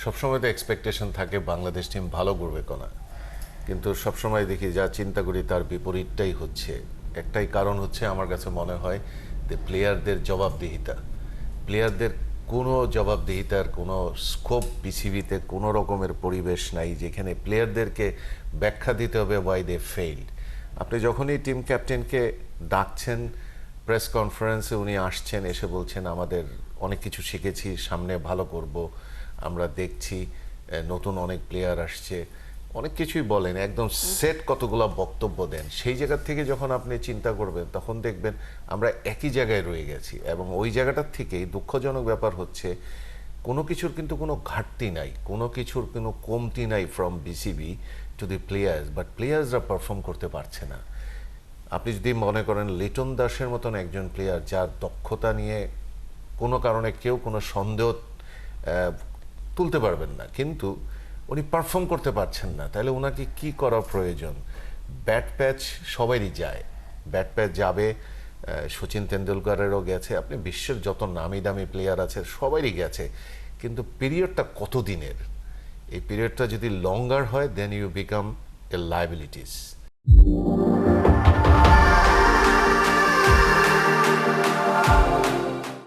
সবসময় তো এক্সপেকটেশন থাকে বাংলাদেশ টিম ভালো করবে কোনা, কিন্তু সবসময় দেখি যা চিন্তা করি তার বিপরীতটাই হচ্ছে। একটাই কারণ হচ্ছে আমার কাছে মনে হয় যে প্লেয়ারদের জবাবদিহিতা। প্লেয়ারদের কোনো জবাবদিহিতার কোনো স্কোপ বিসিবিতে কোনো রকমের পরিবেশ নাই যেখানে প্লেয়ারদেরকে ব্যাখ্যা দিতে হবে ওয়াই দে ফেইল্ড। আপনি যখনই টিম ক্যাপ্টেনকে ডাকছেন প্রেস কনফারেন্সে, উনি আসছেন, এসে বলছেন আমাদের অনেক কিছু শিখেছি, সামনে ভালো করব, আমরা দেখছি নতুন অনেক প্লেয়ার আসছে, অনেক কিছুই বলেন, একদম সেট কতগুলো বক্তব্য দেন। সেই জায়গা থেকে যখন আপনি চিন্তা করবেন তখন দেখবেন আমরা একই জায়গায় রয়ে গেছি। এবং ওই জায়গাটার থেকেই দুঃখজনক ব্যাপার হচ্ছে কোনো কিছুর কিন্তু কোনো ঘাটতি নাই, কোনো কিছুর কোনো কমতি নাই from BCB to the players, but প্লেয়ার্সরা পারফর্ম করতে পারছে না। আপনি যদি মনে করেন লিটন দাসের মতন একজন প্লেয়ার যার দক্ষতা নিয়ে কোনো কারণে কেউ কোনো সন্দেহ তুলতে পারবেন না, কিন্তু উনি পারফর্ম করতে পারছেন না, তাহলে ওনাকে কি করা প্রয়োজন? ব্যাট প্যাচ সবারই যায়, ব্যাট প্যাচ যাবে, সচিন তেন্ডুলকারেরও গেছে, আপনি বিশ্বের যত নামি দামি প্লেয়ার আছে সবারই গেছে, কিন্তু পিরিয়ডটা কত দিনের? এই পিরিয়ডটা যদি লঙ্গার হয় then you become a liabilities.